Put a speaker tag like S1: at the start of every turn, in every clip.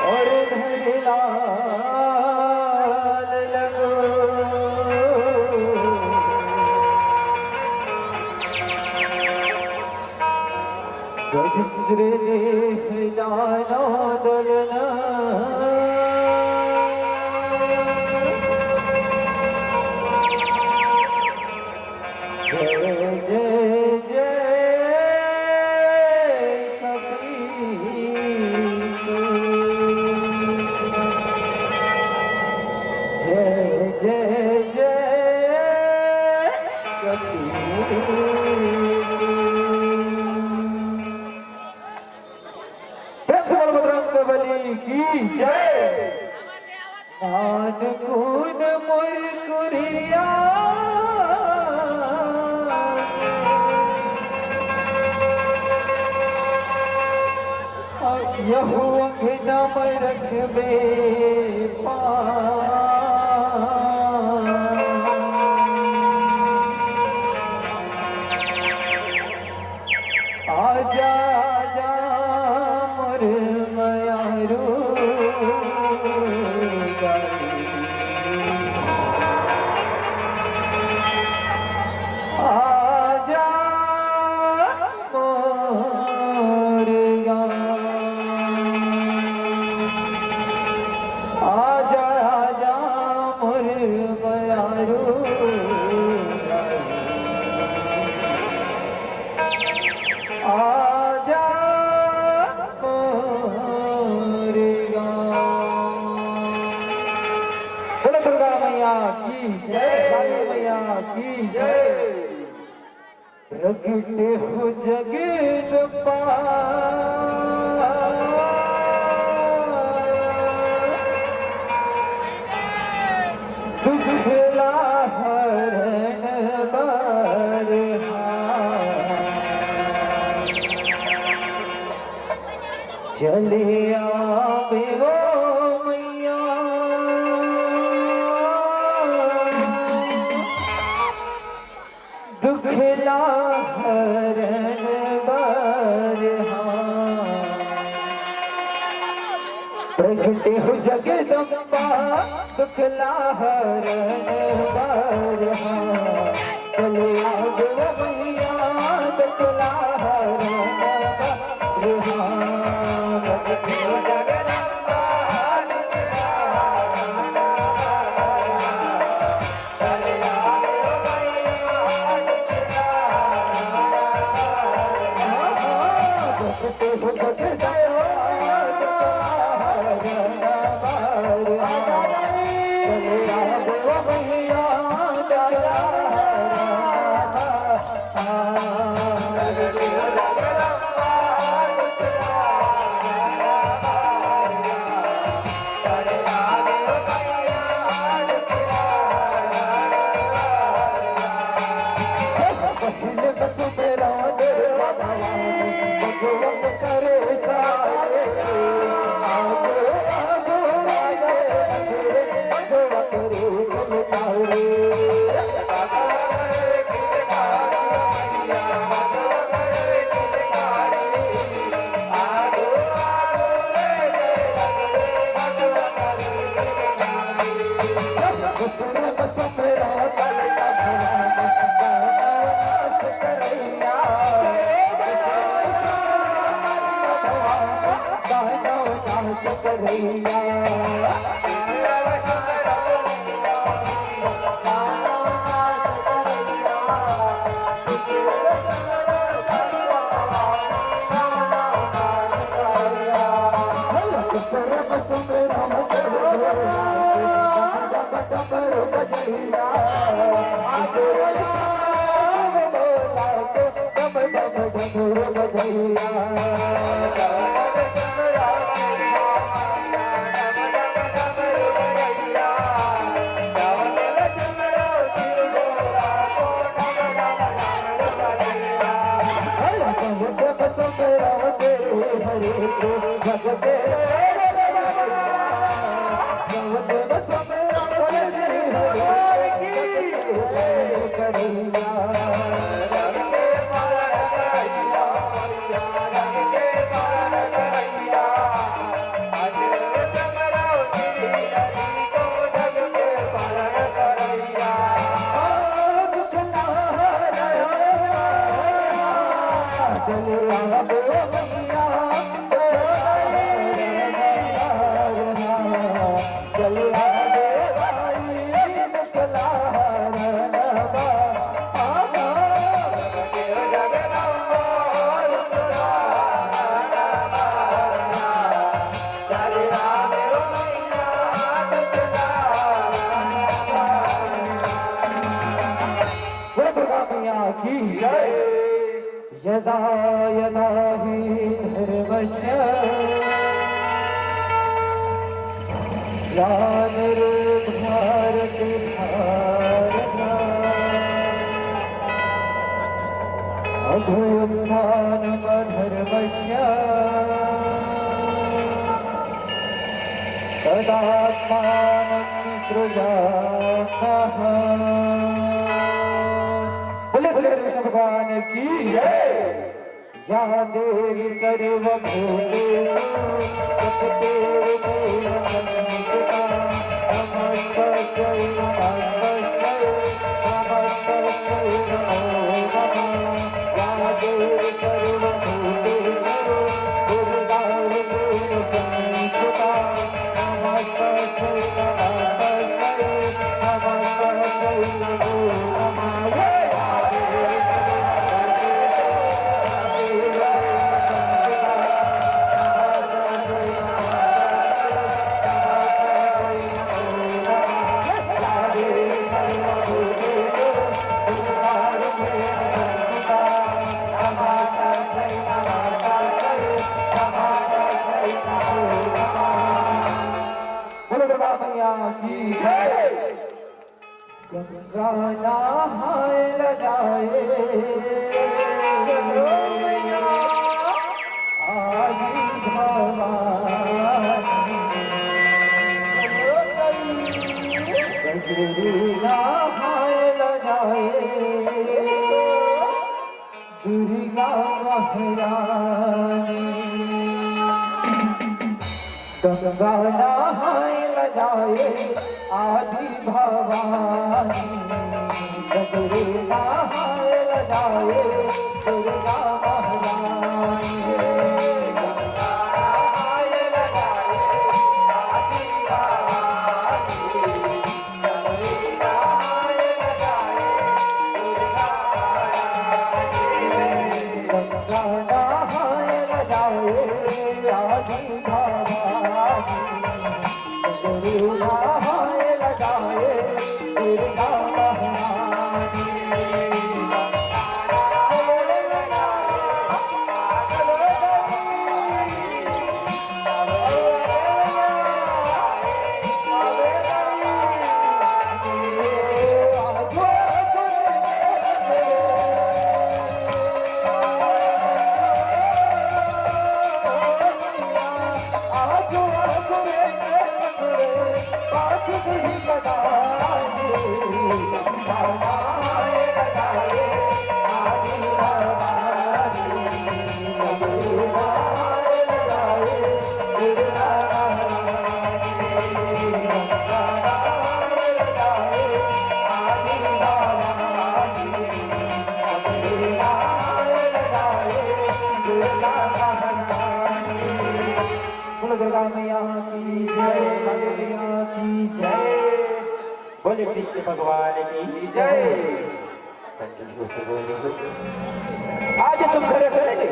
S1: और धरी लाल लगो गंजरे देख जानो दलना की जय मान कून मुरकुरिया यहू अंगनम रखबे आजा आजा मोर मयारू आजा मोर आजा आजा मोर मयारू आजा बोले दुर्गा मैया की जय, काली मैया की जय। प्रगटे हो जगदम्बा दुखला हरण चले आवे वो मैया दुखला हरण प्रगटे हो जगदम्बा दुखला हरण चले आवे वो मैया दुखला हरण चलिया दो मैया चलिया दे भाई निकला की जय यदा यदा हि धर्मस्य ग्लानिर्भरति भारत अभ्युत्थानमधर्मस्य तदात्मानं सृजामः। कृष्ण भगवान की जय। या देवी सर्वभूतेषु नमस्तस्यै नमस्तस्यै नमस्तस्यै नमो नमः। या देवी सर्वभूतेषु दुर्गारूपेण संस्थिता नमस्तस्यै नमस्तस्यै नमस्तस्यै नमो नमः। की जय। गंगा नहाए लगाए आदि भवानी गंगा नहाए लगाए दुर्गा महारानी गंगा नहाए लगाए आदि भवानी गंगे नहाए लगाए दुर्गा महारानी गंगा नहाए लगाए आदि भवानी गंगे नहाए लगाए दुर्गा महारानी गंगा नहाए लगाए आदि भवानी नहाए लगाए दुर्गा महारानी दुर्गा मैया की जय, मैया की जय, बोले कृष्ण भगवान की जय। आज तुम घर करेंगे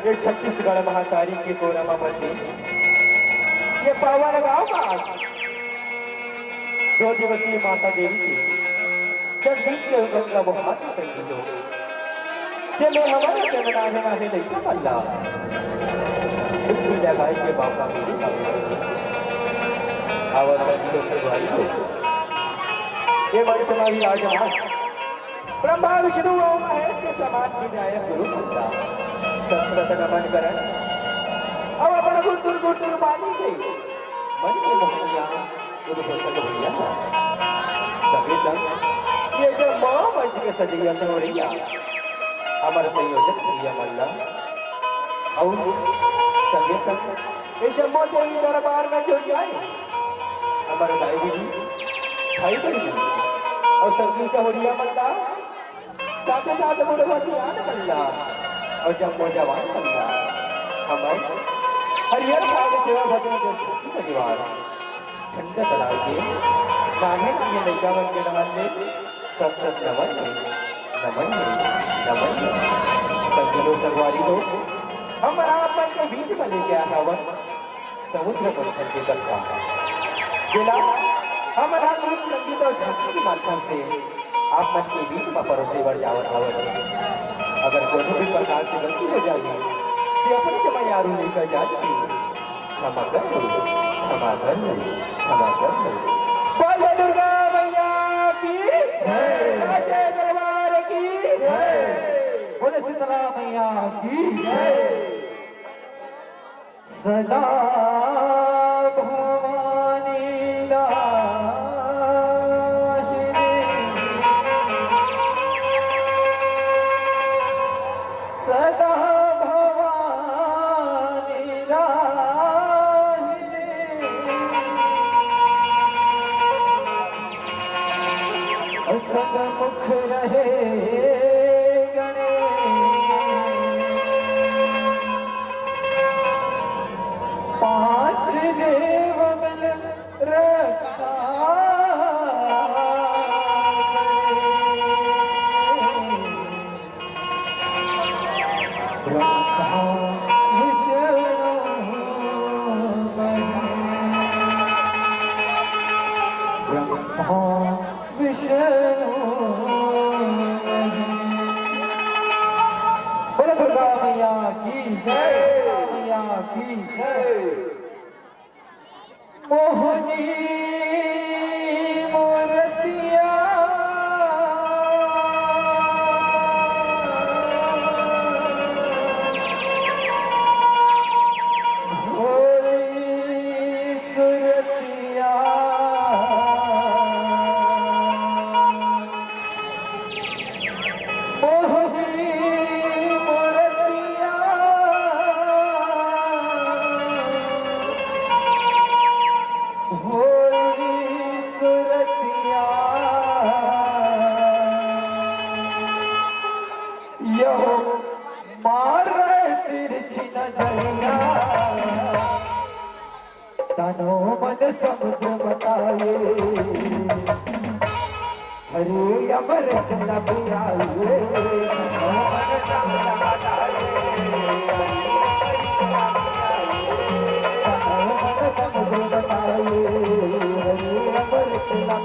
S1: ये छत्तीसगढ़ महातारी के कोरमा मंदिर ये पावन गांव का 2 दिवसीय माता देवी की 10 दिन के गंगा महात संगीत हो चले हमारे चमना है देखा मल्ला इसकी जगाई के बाबा मेरी आवाज भाई ये बड़ी तुम्हारी राजमान ब्रह्मा विष्णु और महेश के समान विनायक गुरु बंदा संस्कृत नमन करण अब अपन गुंटुर बानी से मन के मोहनिया गुरु प्रसन्न भैया सभी संग ये जो मां मंच के सजैया हो रही हमारे संयोजक भैया मल्ला और संगे संग ये जम्मू देवी दरबार में जो जाए हमारे दाई जी भाई बहन और संगीत हो रही मल्ला साथ बुढ़वती आन मल्ला और जब वो जवान बंदा हमारे हरिहर भाग सेवा भजन जो छोटी परिवार झंडा चला के नाने के लड़का बन के नमन ले सब नमन नमन नमन सभी सरवारी लोग हम अपन के बीच में लेके आया हवन समुद्र मंथन के कथा जिला हमारा गीत संगीत और झांकी के माध्यम से आप मन के बीच में परोसे बढ़ जावत आवत अगर कोई भी प्रकार की गलती हो जाए कि अपने के मैं यारू लेकर जाती क्षमा कर लो क्षमा कर लो क्षमा कर लो। बोले दुर्गा मैया की जय जय दरबार की जय बोले शीतला मैया की जय सदा भवानी सदा भवानी सदमुख रहे गणे पांच देव मिल रक्षा दुर्गा मैया की जय मैया की जय। मोहनी मूर्तिया सुरतिया तनो मन समुद्र बताए हरे अमृत न पियाए तनो मन समुद्र बताए हरे अमृत न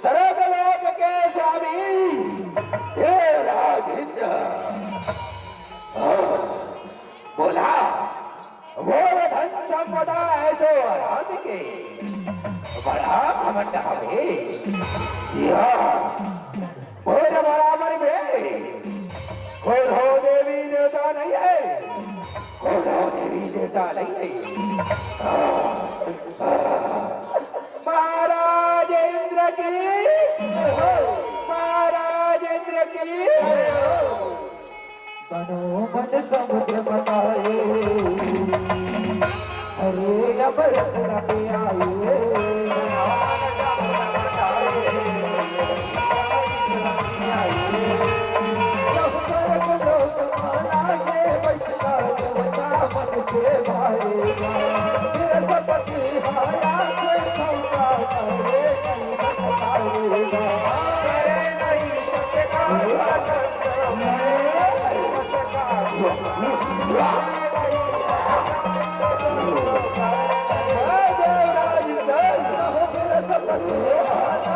S1: सर्वलोक के स्वामी देवराज इंद्र बोला मोर धन संपदा ऐसो राम के बड़ा घमंड हमें मोर बराबर में कोई हो देवी देवता नहीं है कोई हो देवी देवता नहीं है। महाराज इंद्र की महाराज इंद्र की तनो मन समुद्र बताए हरे अमृत न पियाए देवराज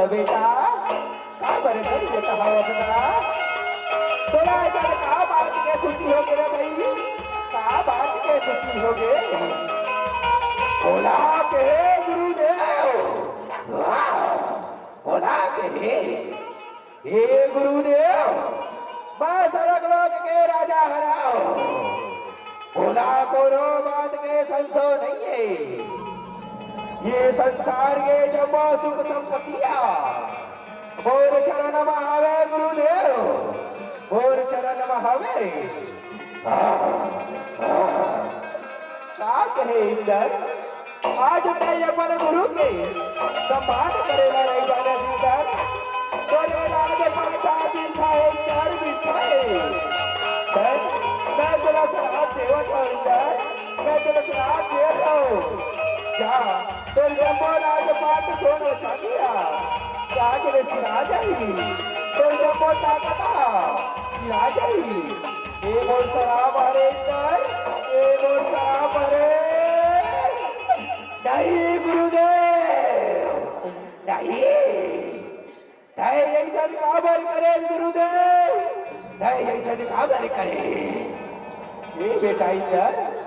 S1: बेटा का बरं करी देता हवा बघा थोड़ा यार का बात के खुशी हो गए भाई का बात के खुशी हो गए बोला के गुरुदेव बोला के हे गुरुदेव बस सरग लोग के राजा हराओ बोला को बात के संसो नहीं है ये संसार के जमा सुख संपत्तिया मोर चरण महावे गुरुदेव मोर चरण महावे का कहे इंदर आज तय अपन गुरु के सम्मान करेला नहीं जाने इंदर तोरे लाल के पाछा बिठाए चार बिठाए मैं तेरा श्राप देवत हूँ इंदर मैं तेरा श्राप देता हूँ जा तो जम्बो राज पाट सोनो चाहिए जाके रे सिरा जाई तो जम्बो ताकता सिरा जाई ए बोल शराब हरे इधर ए बोल शराब हरे नहीं गुरुदेव नहीं ऐसा काबर करे गुरुदेव नहीं ऐसा काबर करे ये बेटा इधर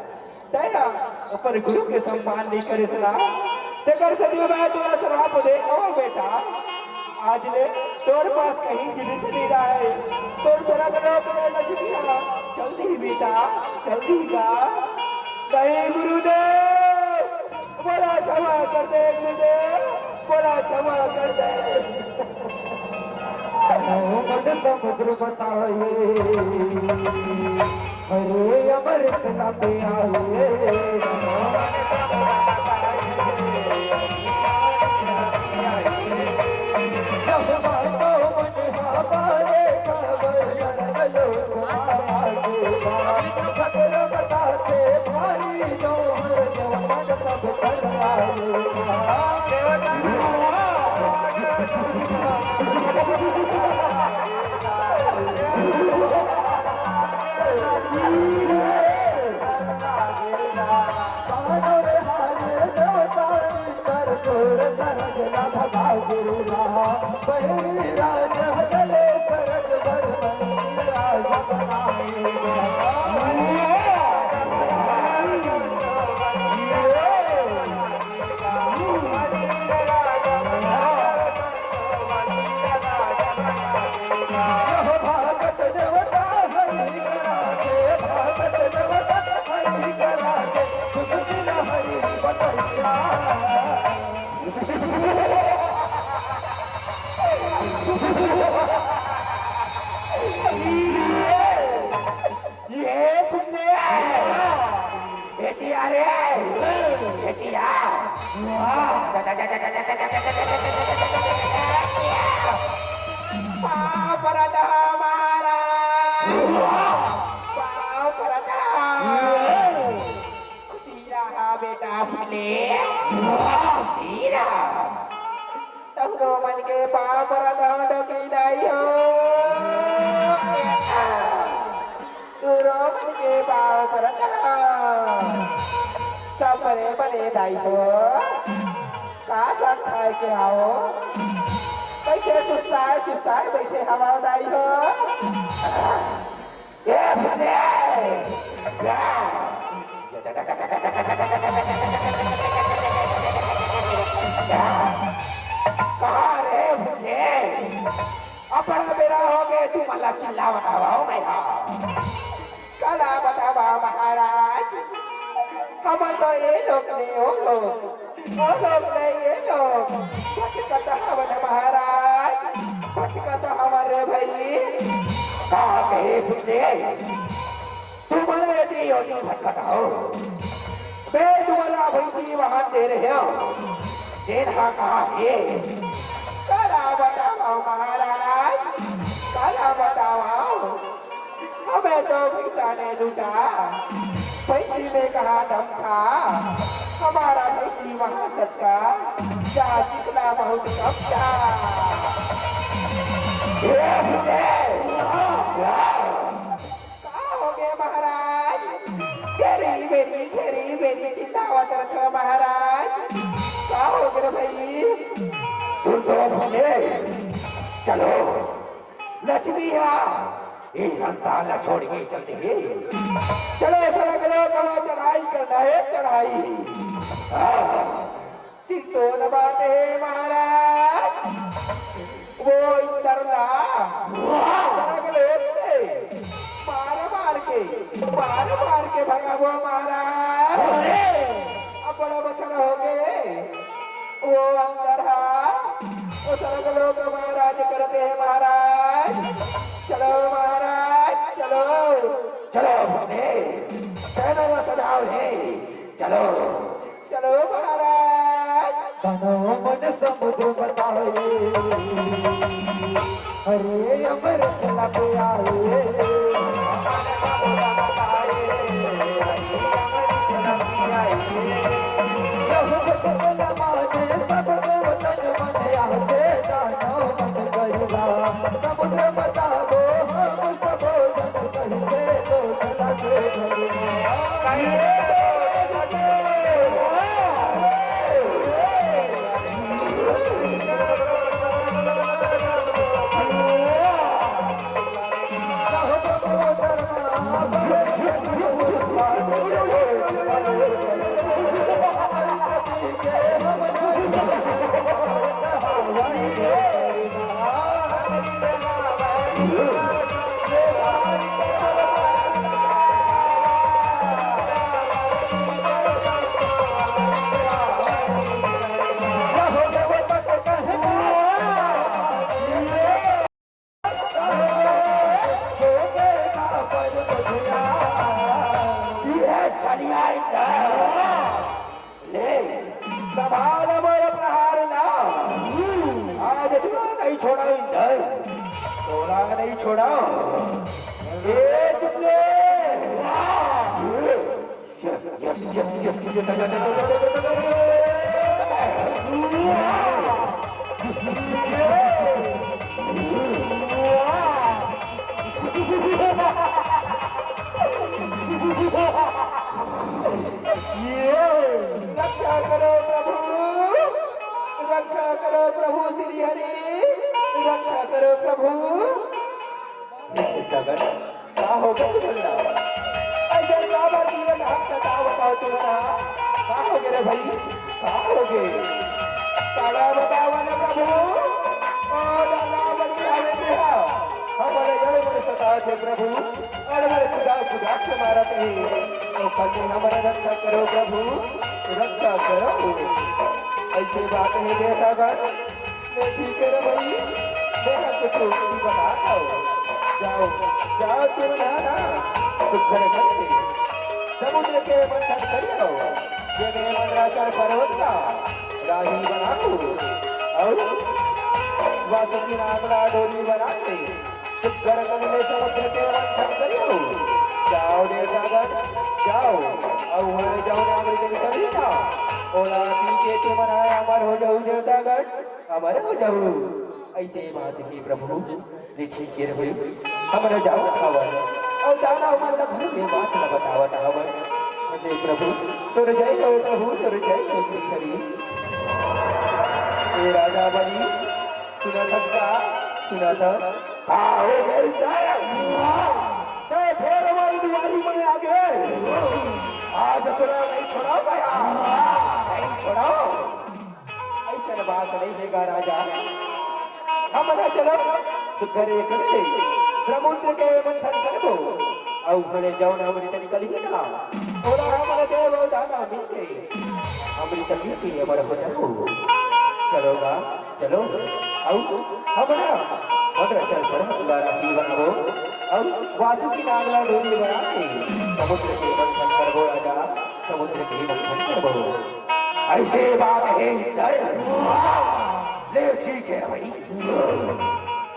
S1: तेरा ऊपर गुरु के सम्मान नहीं करे सला तेकर सदियों में तोरा श्राप दे ओ बेटा आज ले तोर पास कहीं जिनिस नहीं रहा है तोर तेरा लोग में नजरिया जल्दी बेटा जल्दी का कहीं गुरुदेव बोला क्षमा कर दे गुरुदेव बोला क्षमा कर दे मन समुद्र बताए अरे अमृत न पियाए बेटा मन के पाप रदान की दाई हो मन के पाप रदान सब बड़े बड़े दाई हो का सब खाए के आओ कैसे सुस्ताए बैठे हवा दाई हो अपना बेरा हो गए तू मला चिल्ला बताओ मैं कला बतावा महाराज हम तो ये लोग नहीं हो लोग नहीं ये लोग भटकता हमारे महाराज भटकता हमारे भाई
S2: कहा कहे सुनते तुम्हारे यदि होती भटकता हो मैं तुम्हारा भैंसी वहां दे रहे हो देखा कहा है काला बताओ महाराज काला बताओ हमें तो भैंसा ने लूटा भैंसी में कहा दम था हमारा भैंसी वहां सटका क्या चिकना बहुत कब्जा हो गए महाराज घेरी मेरी चिल्लावत रखो महाराज क्या हो गए भाई सुन तो बोले चलो लक्ष्मी ये संसार न छोड़ के चलते हैं चलो सरक लो कमा चढ़ाई करना है चढ़ाई सिर तो नबाते है महाराज वो इंदरला सरक लो मार के भगा वो महाराज अब बड़ा बच्चा हो गए वो अंदर वो सरक लोग महाराज करते हैं महाराज चलो महाराज चलो चलो भोले कहना सजाओ है चलो चलो महाराज
S1: कनो मन समुद्र बताए अरे अमृत लब आए समुद्र बता दो हम सब कहते तो
S2: संभाल मोर प्रहार ला आज इतना नहीं छोड़ा इंदर तोला नहीं छोड़ा ये तुमने रक्षा करो प्रभु श्री हरि रक्षा करो प्रभु क्या हो गया ऐसे जीवन हम बताओ तुम्हारा क्या हो गया भाई क्या हो गए काला बताओ ना प्रभु हमारे जड़ में सताते प्रभु और हमारे खुदा के मारते हैं तो कल हमारा रक्षा करो प्रभु रक्षा करो ऐसे बात नहीं देखा कर मैं ठीक है भाई देखा कुछ बना जाओ जाओ तुम ना सुखर करके समुद्र के मंथन करियो ये मंदराचल पर्वत का राही बनाओ और वासुकी नागला डोली बनाते सुखर में समुद्र के मंथन करियो जाओ देवतागण जाओ और वहां जाओ अमृत निकल ना ओला पी के तुम अमर हो जाओ देवतागण अमर हो जाओ ऐसे बात ही प्रभु ठीक के रहो हमर जाओ खबर और जाना हमारा घर में बात न बतावत हवन मुझे प्रभु तुर जय हो प्रभु तुर जय हो श्री हरि ए राजा बनी सुना था आओ मेरी तारा तो फिर हमारी दुआरी में आ गए आज तुरा नहीं छोड़ाओ भैया नहीं छोड़ाओ ऐसा बात नहीं देगा राजा हमारा चलो सुखरे करते समुद्र के मंथन करबो और भले जौन अमृत निकली ना ओला हमारे देव दाना मिलते अमृत मिलती अमर हो जाओ चलोगा चलो और हमारा
S1: भद्राचल पर हमला राखी बनबो और वासुकी नागला डोरी बना के समुद्र के मंथन करबो राजा, समुद्र के मंथन करबो।
S2: ऐसे बात है इंद्र। ले ठीक है भाई,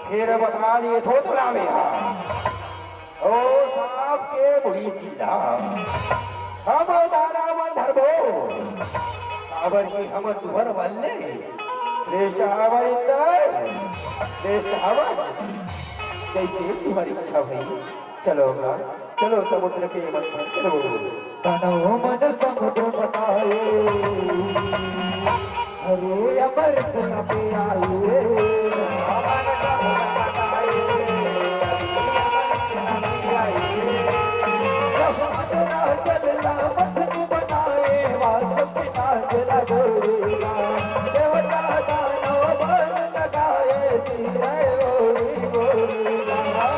S2: फिर बता दिए थोतला में ओ सांप के बुढ़ी जिला हम दाना मन धरबो सावर की हम तुहर बल्ले श्रेष्ठ हवर इंद्र, श्रेष्ठ हवर जैसे तुम्हारी इच्छा हुई। चलो चलो समुद्र के मंथन करो।
S1: तनो मन समुद्र बताए हरे अमृत न पे आए,
S2: मन समुद्र बताए
S1: चलना मत बनाए वासुकी नागला डोरिया, देवता दानव बन लगाए तीरे ओरी गोरिया।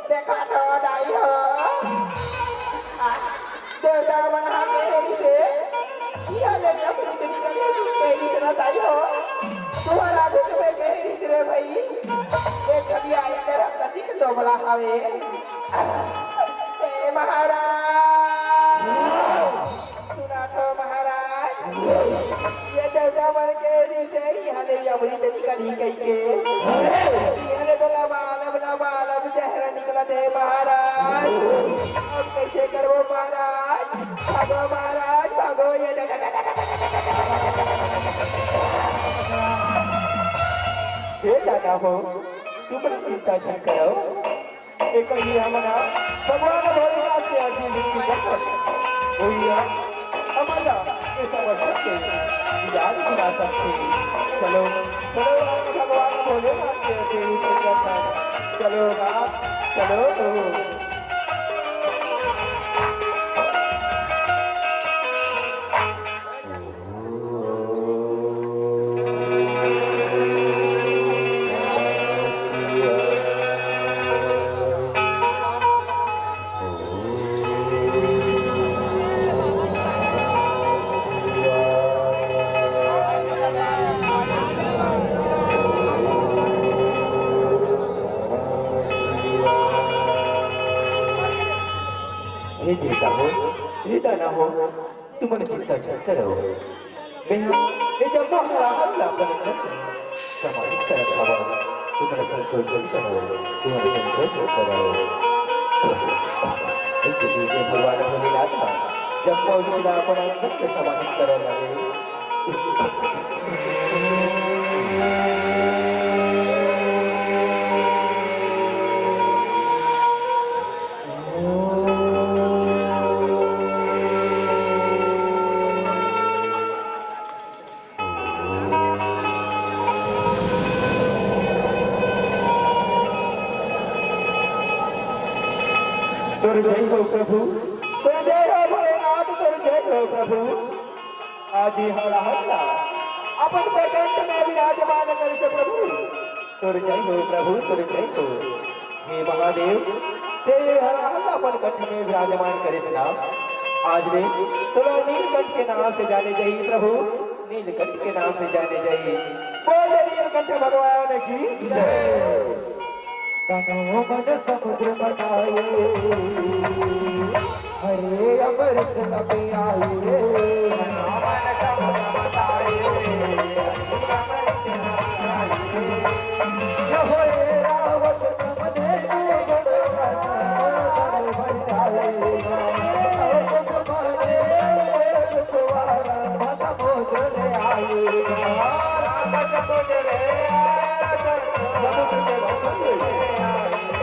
S2: देखा तो दाई हो देवता बना मेरी से यह ले अपनी चुनी कर मेरी से ना दाई हो तुम्हारा भी तुम्हें गहरी से रे भाई ये छलिया इधर हम कति के दो बला हवे ए महाराज सुना तो महाराज ये देवता बन के नीचे यह ले अपनी चुनी कर ही गई के यह तो लबालब जहरा निकला थे महाराज। अब कैसे करो महाराज, भागो ये जाना हो तुम चिंता छन करो एक ही हमारा भगवान भोलेनाथ के अर्जी लिखी भैया हमारा ये समझ सकते याद दिला सकते। चलो चलो भगवान भोलेनाथ के अर्जी चलो चलो
S1: हे चिंता हो चिंता ना हो तुम्हारी चिंता करो मैं ये जब हमारा हल्ला बन समाहित कर रखा तुम्हारा संतोष करो, तुम्हारा संतोष करो। ऐसे भी भगवान भोलेनाथ जब पहुंचना अपना अंदर के समाहित करो लगे तुर जय हो प्रभु, तुर जय हो भोलेनाथ, तुर जय हो प्रभु। आज ही हरा हल्ला अपन प्रकंठ में विराजमान कर से प्रभु। तुर जय हो प्रभु, तुर जय हो। हे महादेव तेरे हरा हल्ला अपन कंठ में विराजमान करे नाम आज रे तुला नीलकंठ के नाम से जाने जाइए प्रभु, नीलकंठ के नाम से जाने जाइए। बोले नीलकंठ भगवान की जय। तनो मन समुद्र बताए हरे अमृत न पे आए, मन समुद्र बताए होए रावत समने भर जाए
S2: समुद्र ले आया समुद्र के भक्त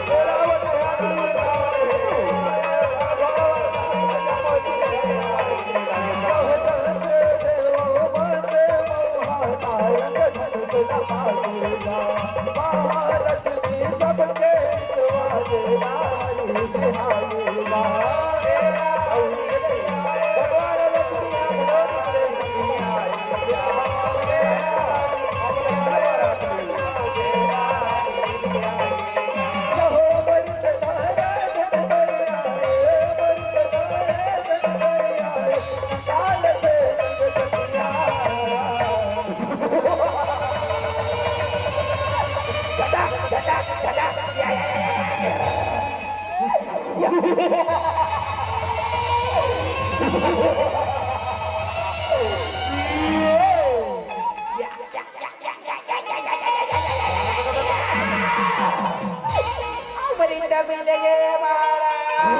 S2: अमृत मिलेंगे महाराज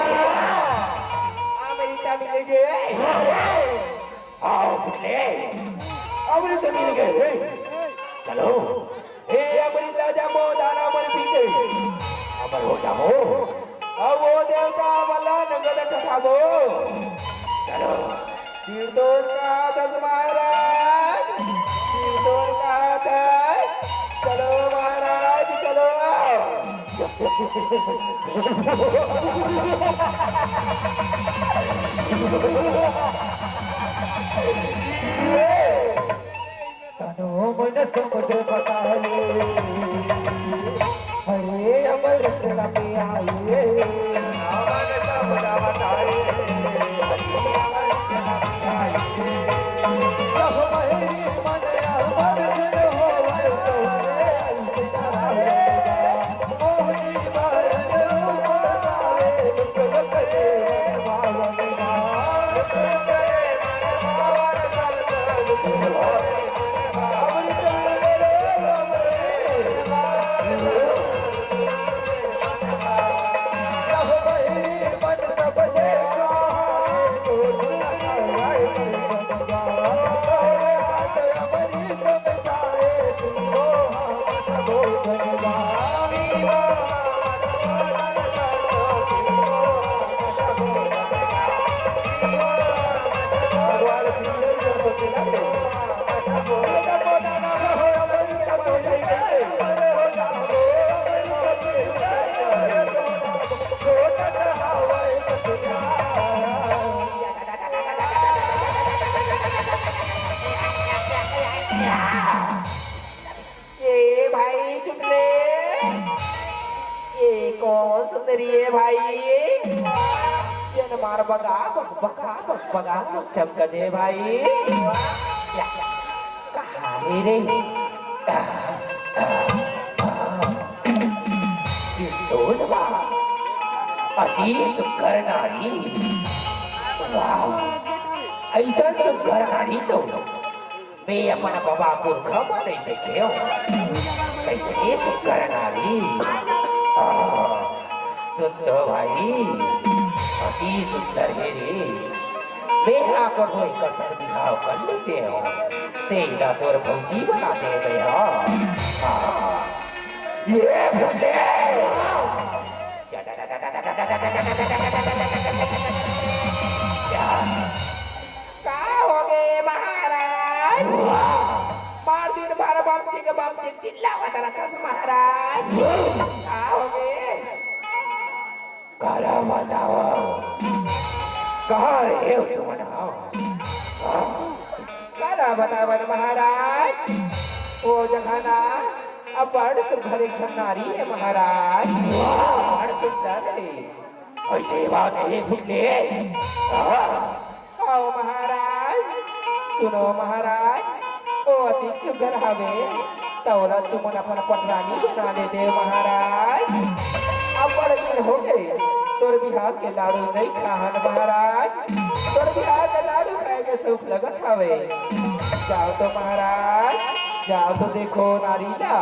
S2: अमृत मिलेंगे
S1: आओ पुतले अमृत मिल गए चलो हे अमृत जामो दाना अमर पीते अमर हो जामो अब वो देवता वाला नगद ठठाबो चलो तीर्थों का दस महाराज तीर्थों का दस चलो महाराज चलो
S2: तनो मन समुद्र बताए हरे अमृत लगे आइए
S1: मन समुद्र बताए
S2: जब मेरी मन अमृत हो तो ऐसे मोहिनी भरन रूप गावे लुक लुक रे भावना
S1: ये भाई चुटले ये कौन सुंदरी है भाई ये न मार बगा बगा चमकने भाई कहाँ है रे अति सुंदर नारी वाह ऐसा सुंदर नारी तो मैं अपना बाबा पुरखा में नहीं देखे हो कैसे सुंदर नारी सुन तो भाई अति सुंदर है रे मैं आकर कोई कर सकती भाव कर लेते हो तेरा तोर भौजी बना दे भैया ये भले क्या हो गए महाराज बार दिन भर बामती चिल्लावत रखा महाराज क्या हो गए काला बताओ कहाँ रहे हो तुम काला बताओ महाराज वो जगह ना अब बड़ सुंदर एक नारी है महाराज बड़ सुंदर है ऐसे बात है भूले आओ महाराज सुनो महाराज ओ अति सुंदर हवे तौला तुम अपन पटरानी बना लेते महाराज अब बड़े दिन हो गए तोर बिहार के लाड़ू नहीं खाहन महाराज तोर बिहार के लाड़ू खाए के सुख लगत हवे जाओ तो महाराज जाओ तो देखो नारीला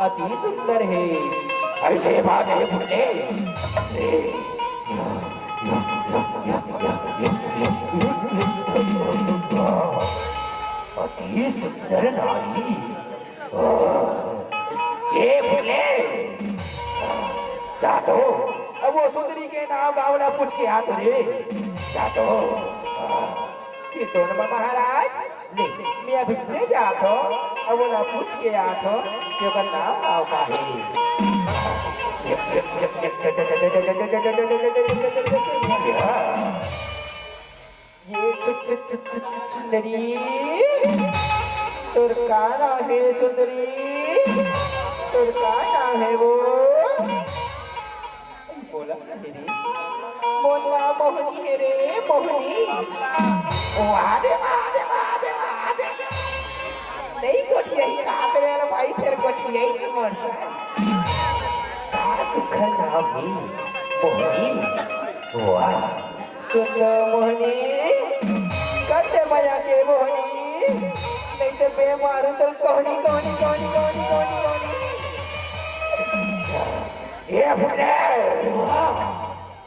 S1: अति सुंदर है ऐसे बात है भूले अति सुंदर नारी ये बोले जा तो अब वो सुंदरी के नाम बावला पूछ के आ तो रे जा तो सितोन महाराज ले मैं अभी से जा तो अब वो पूछ के आ तो कि का नाम आओ का है ये सुंदरी तुर का नाम है सुंदरी तुर का नाम है वो बोला तेरी बोला मोहनी है रे मोहनी ओ आदे आदे आदे आदे नहीं गोटिया ही कहा तेरे भाई फिर गोटिया ही तुम सुख नाम ही मोहनी वाह सुनो मोहनी करते मजा के मोहनी नहीं तो बेमारू तो कहानी कहानी कहानी कहानी कहानी कहानी ये बोले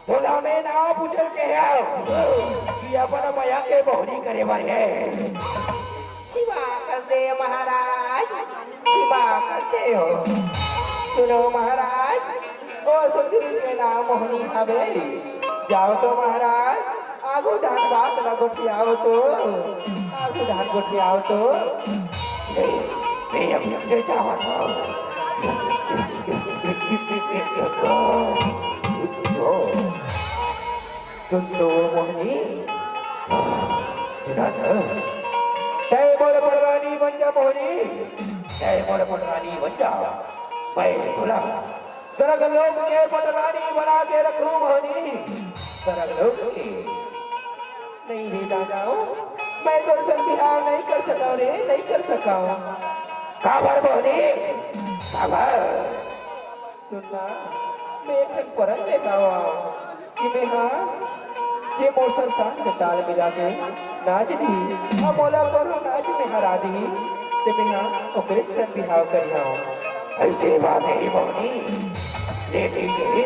S1: बोला मैं ना पूछल के है कि अपन मया के बहुरी करे बारे शिवा कर दे महाराज शिवा कर दे हो सुनो महाराज ओ सुंदरी के नाम मोहनी हवे जाओ तो महाराज आगो धान बात ना गोठियाओ तो आगो धान गोठियाओ तो मैं अभी से जावा सुन तो मोहनी सुना था तय मोर परवानी बन जा मोहनी तय मोर परवानी बन जा मैं बोला सरग लोग के पटरानी बना के रखूं मोहनी सरग लोग के नहीं रे दादाओ मैं दर्शन बिहार नहीं कर सका रे नहीं कर सका काबर मोहनी काबर सुनना मैं एक ठन परन लेता हुआ कि मैं हाँ जे मोर संतान के ताल मिला के नाच दी अब मोला करो नाच में हरा दी ते मैं हाँ ओकरे से बिहाव करिया ऐसे बात है मोहनी ले ठीक है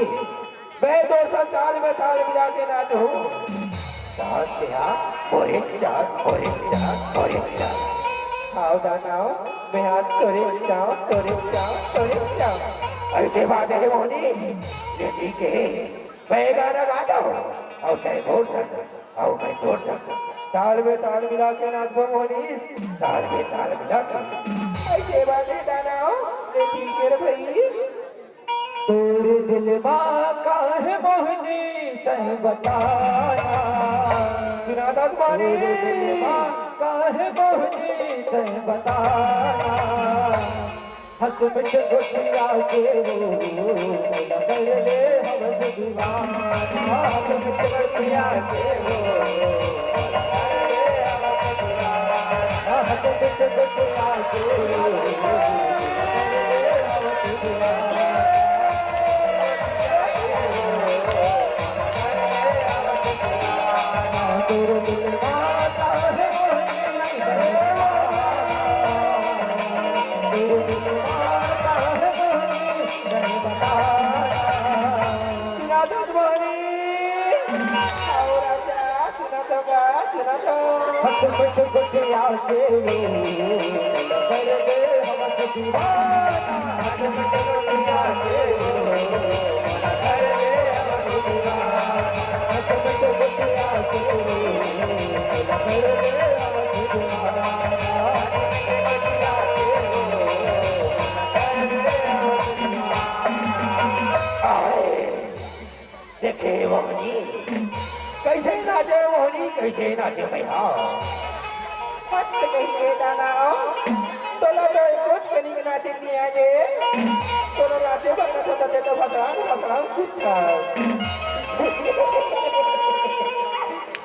S1: मैं दोस्त ताल में ताल मिला के नाच हूँ ताल से हाँ और एक चार आओ दानाओ मैं हाथ तोरे जाओ ऐसे बात है मोहनी ले ठीक है मैं गाना गाता हूँ और कहीं बोल सकता और कहीं तोड़ सकता ताल में ताल मिला के नाचो मोहनी ताल में ताल मिला के ऐसे बात है दानाओ ले ठीक है भाई तेरे दिल माँ का है मोहनी तय बताया सुना दस बारी दिल माँ का है मोहनी तय बताया हंस मिट गोटिया के कर ले हम दीवाना हंस मिट गोटिया के हंस मिट गोटिया के हसमत गोटिया के कर दे हम दीवाना हसमत गोटिया के कर दे हम दीवाना हसमत गोटिया के कर दे हम दीवाना देखे मोहनी कैसे नाचे मोहनी कैसे नाचे भैया मत कहिए दानाओ तोला तो कुछ कनी के नाचे नहीं आजे तोला नाचे बकत होता तो फसड़ा कुत्ता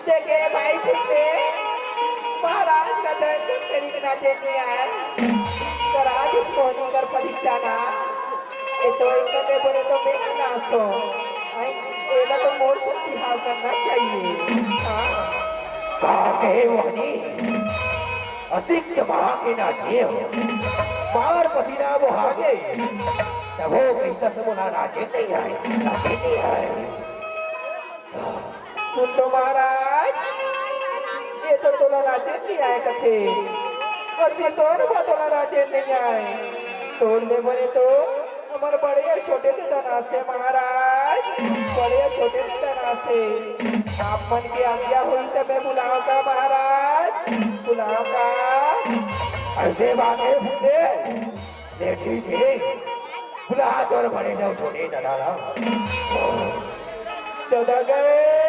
S1: देखे भाई किससे महाराज का दर्द कनी के नाचे नहीं आए तो राज मोहनी कर परीक्षा ना ये तो एक करने बोले तो मैं नाचो ऐसा तो मोर को बिहाव करना चाहिए कहा कहे मोहनी अधिक जमा के नाचे बाहर पसीना वो आ गए तब वो कहीं तक बोला नाचे नहीं आए सुन तो महाराज ये तो तोला नाचे नहीं आए कथे
S2: अति तोर बदला राजे नहीं आए तोड़ने बने तो हमारे बड़े और छोटे से धनासे महाराज बड़े और छोटे से धनासे आप मन की आज्ञा हुई तो मैं बुलाऊंगा महाराज बुलाऊंगा ऐसे बातें भूले ये ठीक है बुला और बड़े जाओ छोटे दादा दादा गए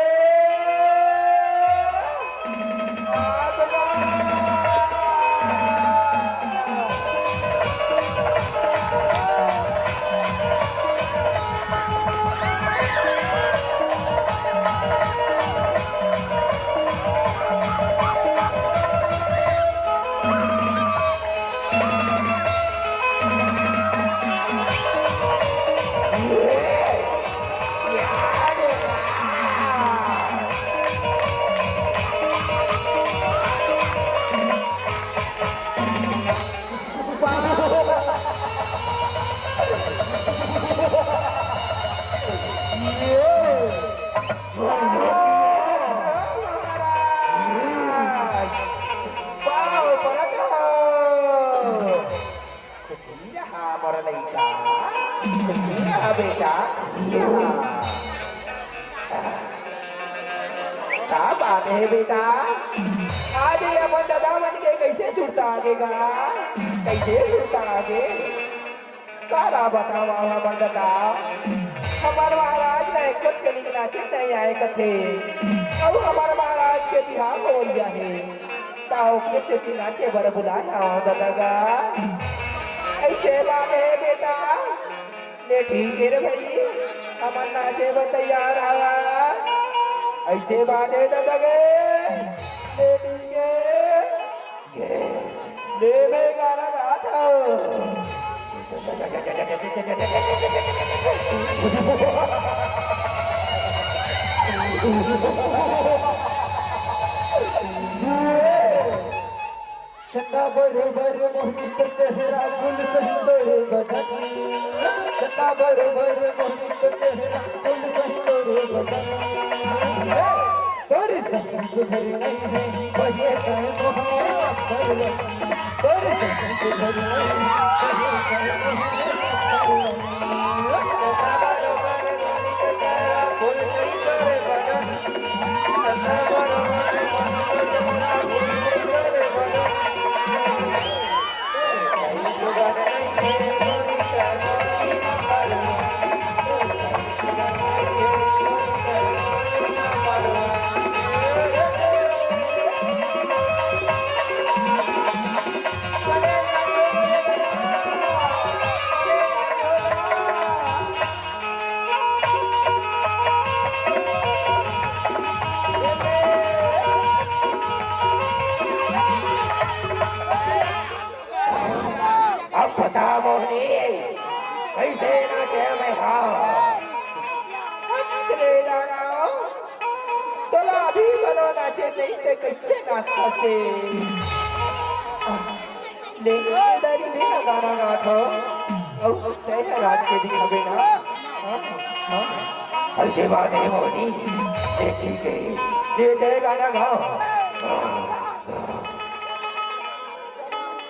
S2: बेटा क्या बात है बेटा आज ये अपन दादा बन के कैसे छुड़ता आगेगा कैसे छुड़ता आगे सारा बताओ हमार दादा हमारे महाराज ने कुछ कली के नाचे नहीं आए कथे अब हमारे महाराज के बिहार हो गया है ताओ के नाचे बर बुलाया दादा का ऐसे बात है बेटा ले ठीक है रे भाई हमार नाचे वो तैयार आवा ऐसे बात है दादा गे ले ठीक है ले मैं गाना गाता चंदा बरोबर मोहित चेहरा फूल सही तोरे बदन चंदा बरोबर मोहित चेहरा फूल सही तोरे बदन तोरे संग सुधर नहीं है बहे कर मोहब्बत परवन तोरे संग सुधर नहीं बहे कर मोहब्बत परवन चंदा बरोबर मोहित चेहरा फूल सही तोरे बदन चंदा बरोबर मोहित चेहरा फूल सही तोरे बदन अब बता मोहनी कैसे नाचे मैं तोला अभी बनो नाचे नहीं थे कैसे नाचता थे डरी नहीं ना गाना गाथो और राज के दिखावे ना ऐसे बात है मोहनी ठीक है ले गाना गाओ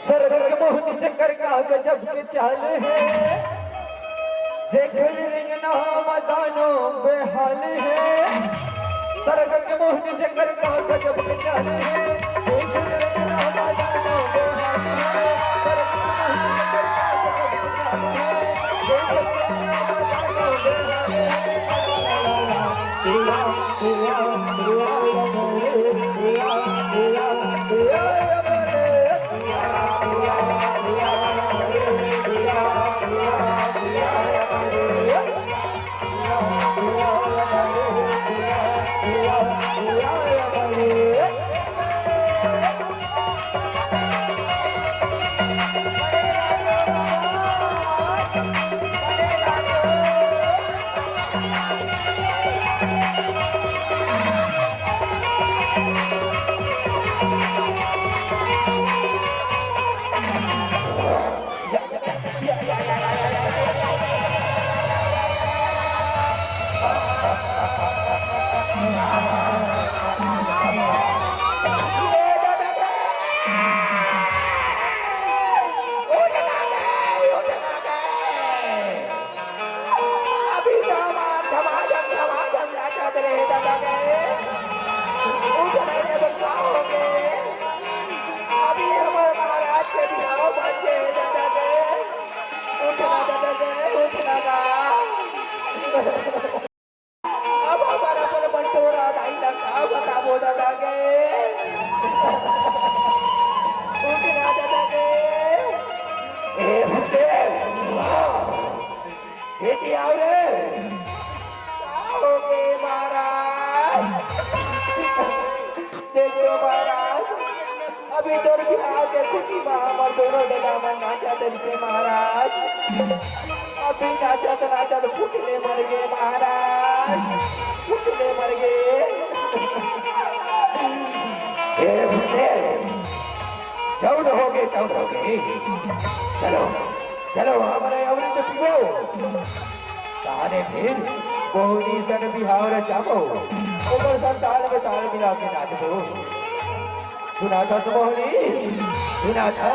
S2: सरग मोहन चक्कर का गजब के चाल है देख रिंगना मदानो बेहाल है सरग के मोहन चक्कर का गजब के चाल है देख रिंगना मदानो बेहाल है सरग के मोहन चक्कर का गजब के चाल है देख रिंगना मदानो बेहाल
S1: बेटी आओ रे। आओगे महाराज। देखो महाराज, अभी तो बिहार के खुशी में हमारे दोनों दादामन नाचा थे महाराज। अभी नाचा तो फुटने मर गए महाराज, फुटने मर गए। चौड़ हो गए। चलो चलो हमारे अमृत पियो। ताने फिर कोहनी सन बिहार चाहो, ऊपर सन ताल में ताल मिला के नाचो। सुना था मोहनी, सुना था।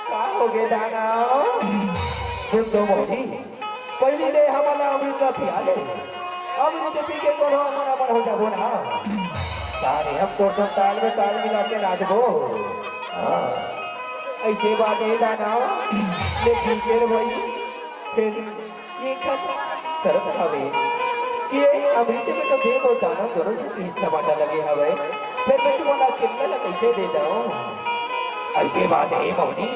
S1: क्या हो गए दाना? सुन तो मोहनी, पहली ने हमारा अमृत पिया ले। अमृत पी के तो हमारा मन हो जाबो ना। ताने हम तो सब ताल में ताल मिला के नाचो। ऐसे बात है दाना। लेकिन फिर वही फिर ये तरफ हवे कि अमृत में तो देव और दानव दोनों से हिस्सा बांटा लगे हवे। फिर मैं तुम्हारा कितना कैसे दे दूं? ऐसे बात है मोहनी।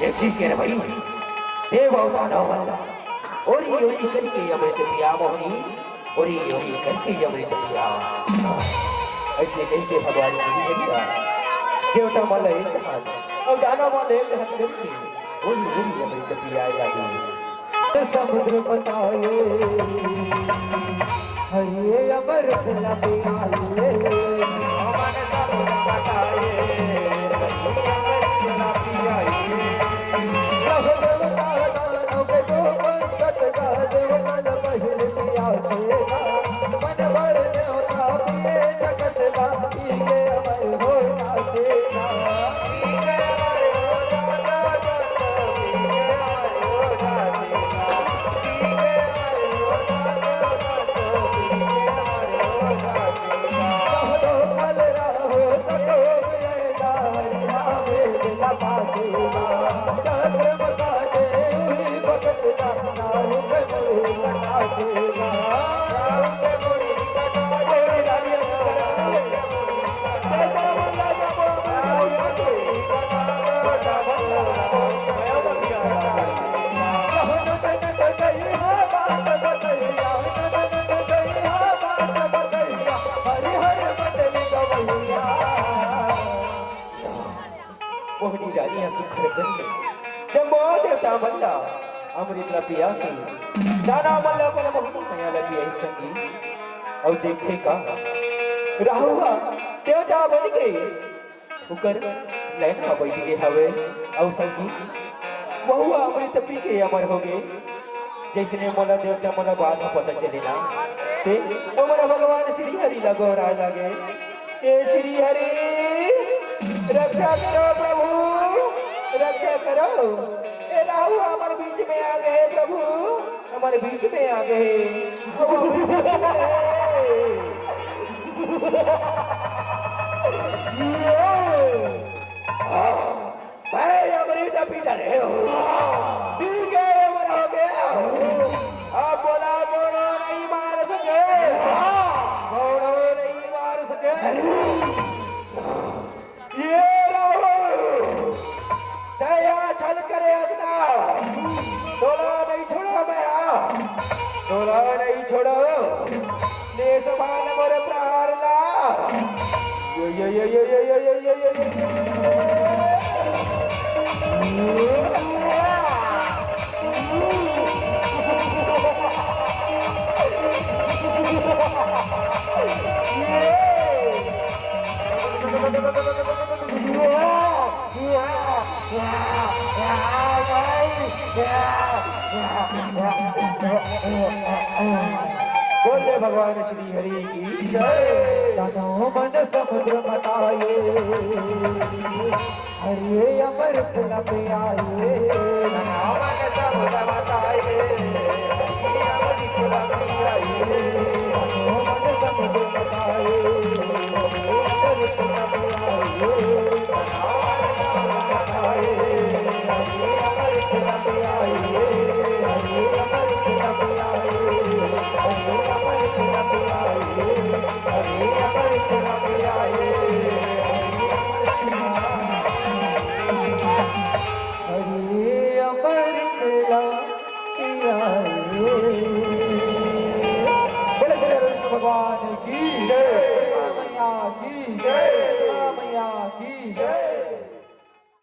S1: एक चीज कह भाई, देव और दानव वाला और ये करके अमृत पिया मोहनी, और ये करके अमृत पिया। ऐसे कैसे भगवान जी ने कहा देवता वाला एक हाथ और दानव वाला एक हाथ करके वही अमृत पिया लगी। समुद्र बताए हरे अमृत पियाए, मन समुद्र बताए हरे अमृत पियाए। देवता दानव के दो पंकज का देवता पहले पियासे, मन भर देवता पिए जगत बाकी के अमर हो जाते। मोहनी रानी शिखर गंगे जब देवता मल्ला अमृत पिया की दाना मल्ला पर मोहनी नया लगी है संगी। और देखे का राहुआ देवता बन गए उकर लाइन में बैठ गए हवे। और संगी बहुआ अमृत पी के अमर हो गए। जैसे मोला देवता मोला बात में पता चलेना ते मोला भगवान श्री हरि लगो राज लगे। ए श्री हरि रक्षा करो प्रभु, रक्षा करो। ए राहु हमारे बीच में आ गए प्रभु, हमारे बीच में आ गए। मैं अमृत पीता रहे हो, ठीक है अमर हो गया। अब बोला दोनों नहीं मार सके, दोनों नहीं मार सके। ये रहो दया छल करे अपना, तोला नहीं छोड़ा मैं, तोला नहीं छोड़ो। ले समान मोर प्राण ला। यो यो यो यो यो यो यो यो यो बोले भगवान श्री हरि की जय। दानव मन समुद्र मताए हरे अमर फल पियाए। दानव मन समुद्र मताए हरे अमर फल पियाए। दानव मन समुद्र मताए हरे अमर फल पियाए। दानव मन समुद्र मताए हरे अमर फल पियाए। हरे अमर फल पियाए। हरे अमर फल पियाए। हरे अमर फल पियाए।